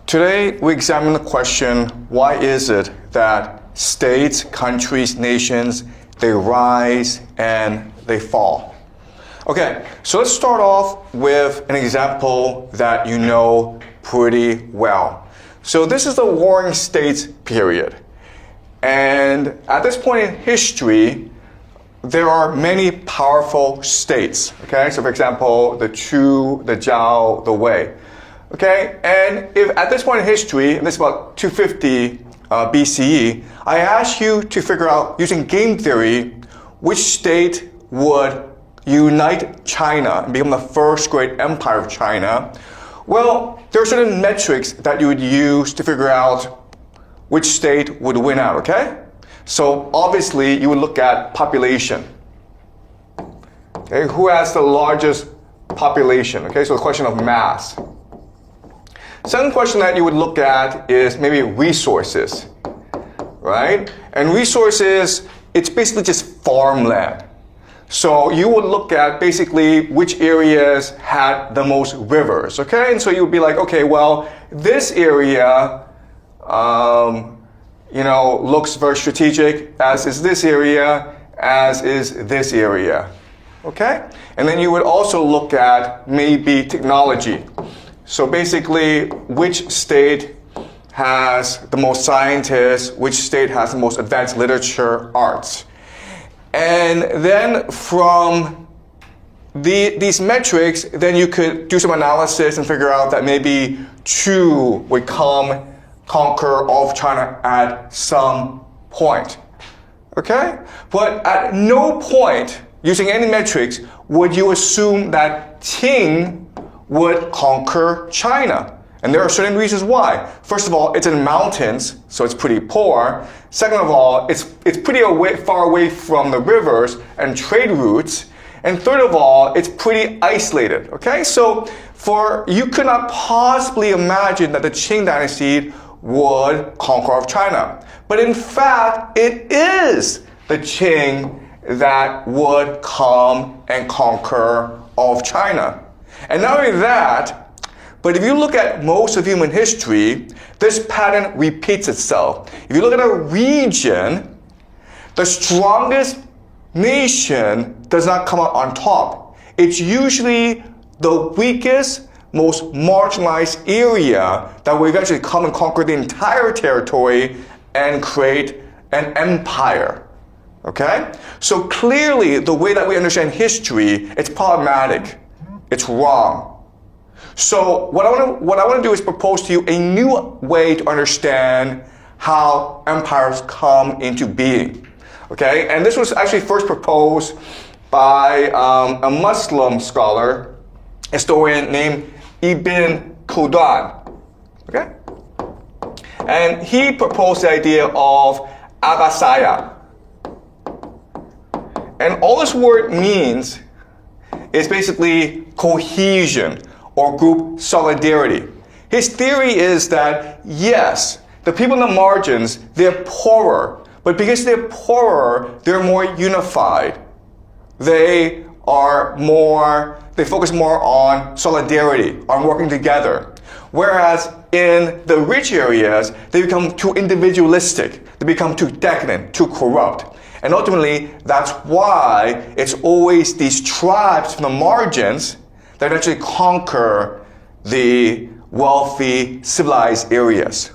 Today, we examine the question, why is it that states, countries, nations, they rise and they fall? Okay, so let's start off with an example that you know pretty well. So this is the Warring States period. And at this point in history, there are many powerful states. Okay, so for example, the Chu, the Zhao, the Wei. Okay, and if at this point in history, and this is about 250 BCE, I ask you to figure out, using game theory, which state would unite China and become the first great empire of China. Well, there are certain metrics that you would use to figure out which state would win out, okay? So obviously, you would look at population. Okay, who has the largest population? Okay, so the question of mass. Second question that you would look at is maybe resources, right? And resources, it's basically just farmland. So you would look at basically which areas had the most rivers, okay? And so you would be like, okay, well, this area, looks very strategic, as is this area, as is this area, okay? And then you would also look at maybe technology. So basically, which state has the most scientists, which state has the most advanced literature, arts. And then from these metrics, then you could do some analysis and figure out that maybe Chu would conquer all of China at some point. Okay? But at no point, using any metrics, would you assume that Qing would conquer China. And there are certain reasons why. First of all, it's in mountains, so it's pretty poor. Second of all, it's pretty far away from the rivers and trade routes. And third of all, it's pretty isolated, okay? So you could not possibly imagine that the Qing dynasty would conquer all of China. But in fact, it is the Qing that would come and conquer all of China. And not only that, but if you look at most of human history, this pattern repeats itself. If you look at a region, the strongest nation does not come out on top. It's usually the weakest, most marginalized area that will eventually come and conquer the entire territory and create an empire. Okay? So clearly, the way that we understand history, it's problematic. It's wrong. So what I want to do is propose to you a new way to understand how empires come into being. Okay, and this was actually first proposed by a Muslim scholar, historian named Ibn Khaldun. Okay, and he proposed the idea of Abbasiyya. And all this word means is basically cohesion or group solidarity. His theory is that, yes, the people in the margins, they're poorer, but because they're poorer, they're more unified. They focus more on solidarity, on working together. Whereas in the rich areas, they become too individualistic, they become too decadent, too corrupt. And ultimately, that's why it's always these tribes from the margins that actually conquer the wealthy, civilized areas.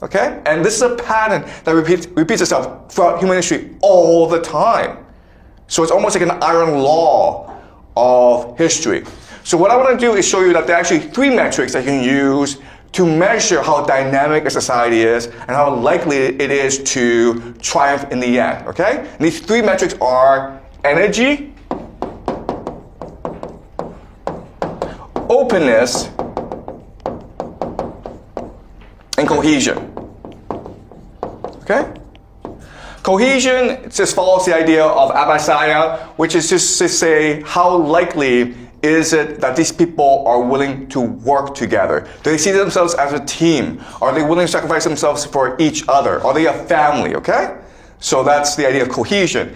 Okay? And this is a pattern that repeats itself throughout human history all the time. So it's almost like an iron law of history. So what I want to do is show you that there are actually three metrics that you can use to measure how dynamic a society is and how likely it is to triumph in the end, okay? And these three metrics are energy, openness, and cohesion, okay? Cohesion just follows the idea of Abbasiyya, which is just to say how likely is it that these people are willing to work together? Do they see themselves as a team? Are they willing to sacrifice themselves for each other? Are they a family, okay? So that's the idea of cohesion.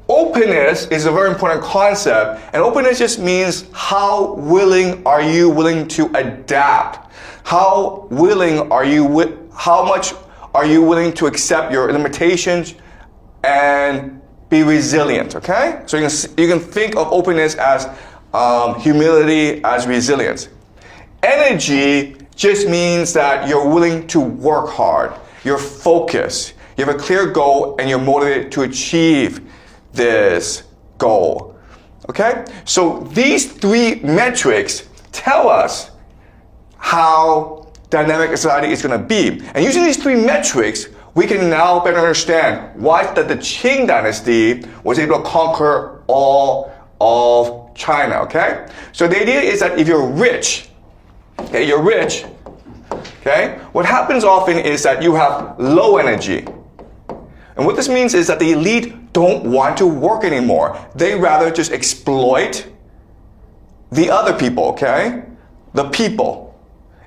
openness is a very important concept, and openness just means how willing are you to adapt? How much are you willing to accept your limitations and be resilient, okay? So you can think of openness as humility, as resilience. Energy just means that you're willing to work hard, you're focused, you have a clear goal, and you're motivated to achieve this goal, okay? So these three metrics tell us how dynamic a society is going to be. And using these three metrics, we can now better understand why the Qing dynasty was able to conquer all of China, okay? So the idea is that if you're rich, okay, what happens often is that you have low energy. And what this means is that the elite don't want to work anymore. They rather just exploit the other people, okay? The people.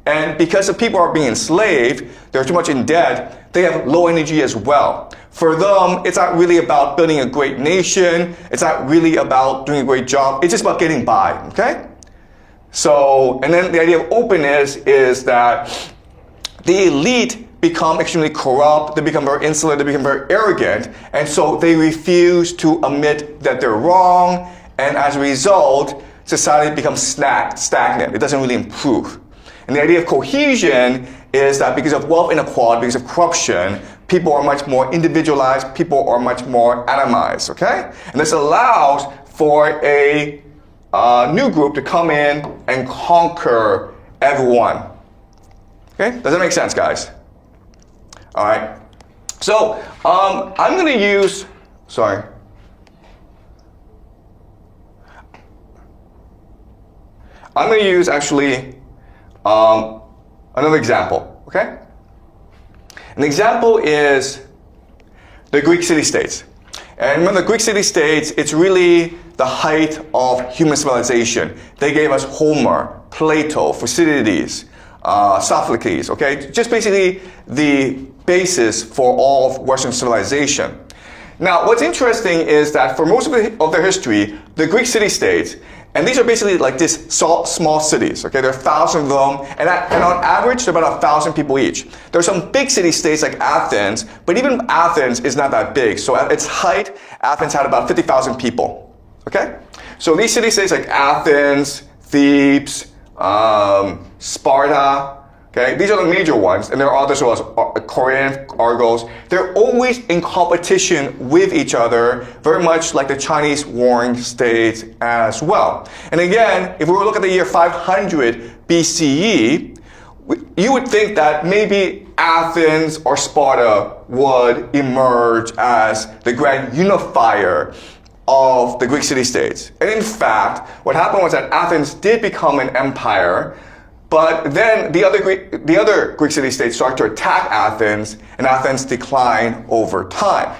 And because the people are being enslaved, they're too much in debt, they have low energy as well. For them, it's not really about building a great nation. It's not really about doing a great job. It's just about getting by, okay? So, and then the idea of openness is that the elite become extremely corrupt, they become very insolent, they become very arrogant, and so they refuse to admit that they're wrong, and as a result, society becomes stagnant. It doesn't really improve. And the idea of cohesion is that because of wealth inequality, because of corruption, people are much more individualized, people are much more atomized, okay? And this allows for a new group to come in and conquer everyone. Okay, does that make sense, guys? All right. So I'm going to use, actually another example, okay? An example is the Greek city-states. And remember, the Greek city-states, it's really the height of human civilization. They gave us Homer, Plato, Thucydides, Sophocles, okay? Just basically the basis for all of Western civilization. Now, what's interesting is that for most of their history, the Greek city-states, and these are basically like these small cities, okay? There are thousands of them, and on average, there are about 1,000 people each. There are some big city-states like Athens, but even Athens is not that big. So at its height, Athens had about 50,000 people, okay? So these city-states like Athens, Thebes, Sparta, okay? These are the major ones, and there are others as well, Corinth, Argos. They're always in competition with each other, very much like the Chinese warring states as well. And again, if we were to look at the year 500 BCE, you would think that maybe Athens or Sparta would emerge as the grand unifier of the Greek city-states. And in fact, what happened was that Athens did become an empire, but then the other Greek city-states started to attack Athens, and Athens declined over time,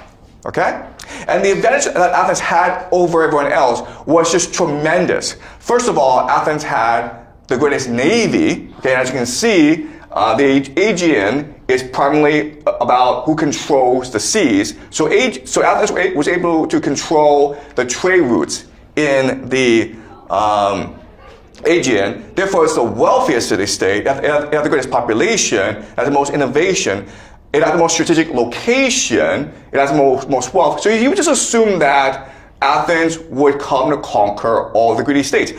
okay? And the advantage that Athens had over everyone else was just tremendous. First of all, Athens had the greatest navy, okay? And as you can see, the Aegean is primarily about who controls the seas. So Athens was able to control the trade routes in the Aegean. Therefore, it's the wealthiest city-state. It had the greatest population, it had the most innovation, it had the most strategic location, it has the most wealth. So you would just assume that Athens would come to conquer all the Greek states.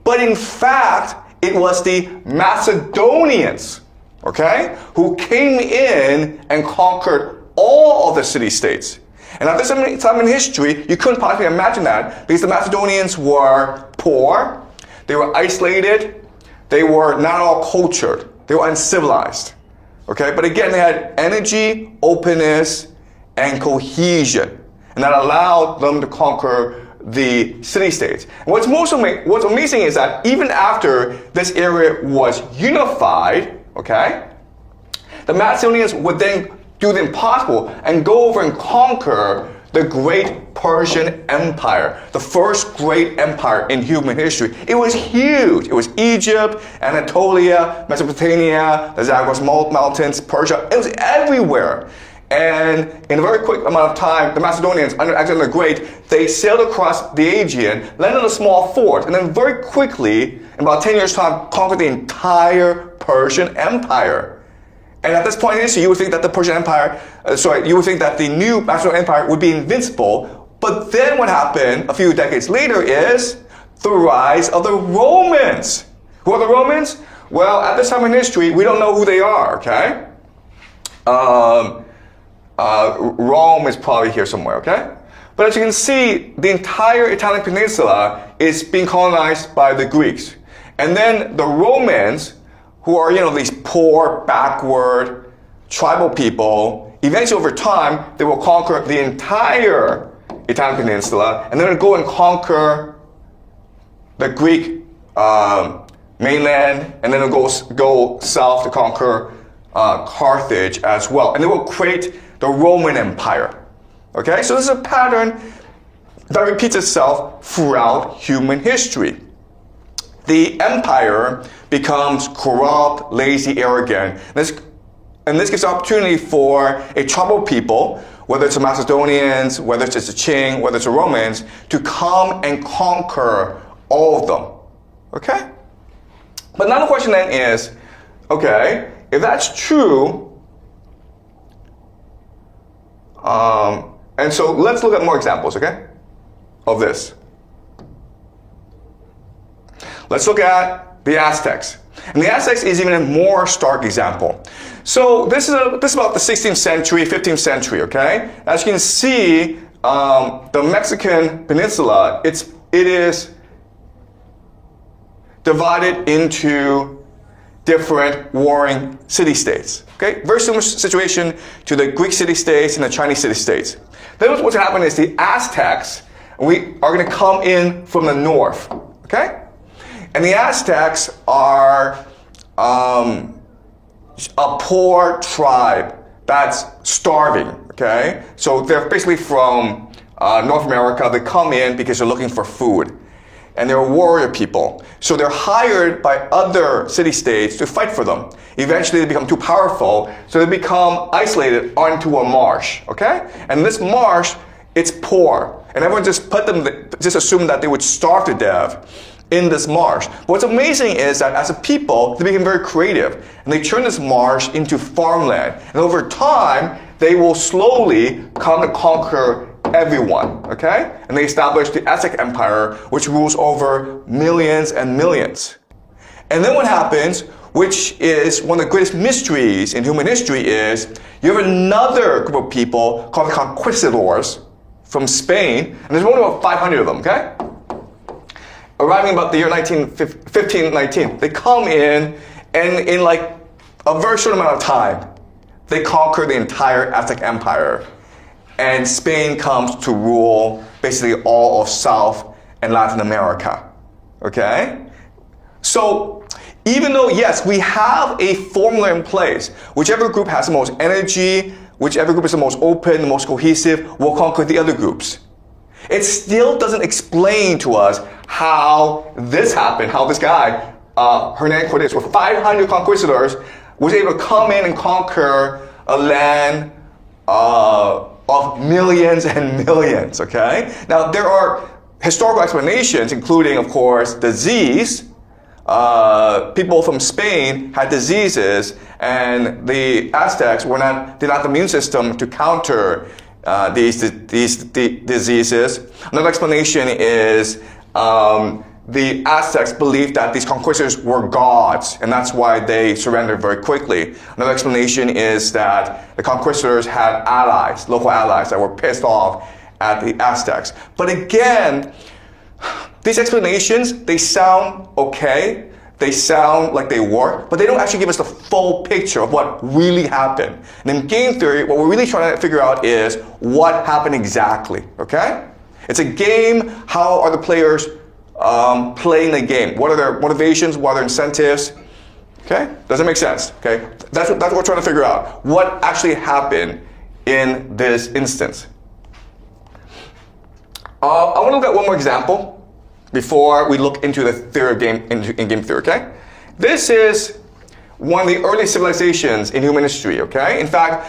But in fact, it was the Macedonians, okay, who came in and conquered all of the city-states. And at this time in history, you couldn't possibly imagine that because the Macedonians were poor, they were isolated, they were not all cultured, they were uncivilized, okay? But again, they had energy, openness, and cohesion, and that allowed them to conquer the city-states. What's amazing is that even after this area was unified, okay, the Macedonians would then do the impossible and go over and conquer the great Persian Empire, the first great empire in human history. It was huge. It was Egypt, Anatolia, Mesopotamia, the Zagros Mountains, Persia. It was everywhere. And in a very quick amount of time, the Macedonians, under Alexander the Great, they sailed across the Aegean, landed in a small fort, and then very quickly, in about 10 years' time, conquered the entire Persian Empire. And at this point in history, you would think that the Persian Empire, you would think that the new Macedonian Empire would be invincible. But then what happened a few decades later is the rise of the Romans. Who are the Romans? Well, at this time in history, we don't know who they are, okay? Rome is probably here somewhere, okay? But as you can see, the entire Italian peninsula is being colonized by the Greeks. And then the Romans, who are, these poor, backward, tribal people, eventually over time, they will conquer the entire Italian peninsula, and then they'll go and conquer the Greek mainland, and then they'll go south to conquer Carthage as well. And they will create the Roman Empire. Okay, so this is a pattern that repeats itself throughout human history. The empire becomes corrupt, lazy, arrogant. And this gives opportunity for a troubled people, whether it's the Macedonians, whether it's the Qing, whether it's the Romans, to come and conquer all of them. Okay? But now the question then is, okay, if that's true, and so let's look at more examples, okay, of this. Let's look at the Aztecs. And the Aztecs is even a more stark example. So this is about the 16th century, 15th century, okay? As you can see, the Mexican peninsula, it is divided into different warring city-states, okay? Very similar situation to the Greek city-states and the Chinese city-states. Then what's going to happen is the Aztecs, we are going to come in from the north, okay? And the Aztecs are a poor tribe that's starving, okay? So they're basically from North America. They come in because they're looking for food. And they're warrior people. So they're hired by other city-states to fight for them. Eventually they become too powerful, so they become isolated onto a marsh, okay? And this marsh, it's poor. And everyone just assumed that they would starve to death in this marsh. But what's amazing is that as a people, they became very creative. And they turned this marsh into farmland. And over time, they will slowly come to conquer everyone, okay? And they established the Aztec Empire, which rules over millions and millions. And then what happens, which is one of the greatest mysteries in human history, is you have another group of people called the conquistadors from Spain, and there's only about 500 of them, okay? Arriving about the year 1519, they come in, and in like a very short amount of time, they conquer the entire Aztec Empire. And Spain comes to rule basically all of South and Latin America, okay? So even though, yes, we have a formula in place, whichever group has the most energy, whichever group is the most open, the most cohesive, will conquer the other groups. It still doesn't explain to us how this happened, how this guy, Hernan Cortés, with 500 conquistadors, was able to come in and conquer a land of millions and millions, okay? Now, there are historical explanations, including, of course, disease. People from Spain had diseases, and the Aztecs did not have the immune system to counter these diseases. Another explanation is the Aztecs believed that these conquistadors were gods, and that's why they surrendered very quickly. Another explanation is that the conquistadors had allies, local allies, that were pissed off at the Aztecs. But again, these explanations, they sound okay, they sound like they work, but they don't actually give us the full picture of what really happened. And in game theory, what we're really trying to figure out is what happened exactly, okay? It's a game. How are the players playing the game? What are their motivations? What are their incentives? Okay? Does that make sense? Okay? That's what we're trying to figure out. What actually happened in this instance? I want to look at one more example before we look into the theory of game in game theory, okay? This is one of the early civilizations in human history, okay? In fact,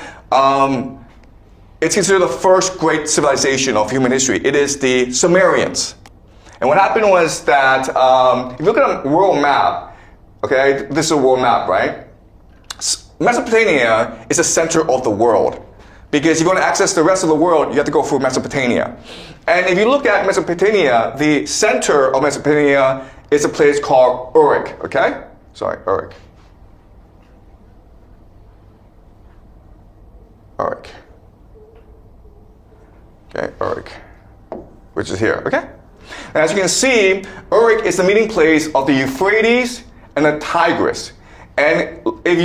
it's considered the first great civilization of human history. It is the Sumerians. And what happened was that, if you look at a world map, okay, this is a world map, right? Mesopotamia is the center of the world. Because if you want to access the rest of the world, you have to go through Mesopotamia. And if you look at Mesopotamia, the center of Mesopotamia is a place called Uruk, okay? Sorry, Uruk. Uruk. Okay, Uruk, which is here, okay? And as you can see, Uruk is the meeting place of the Euphrates and the Tigris. And if you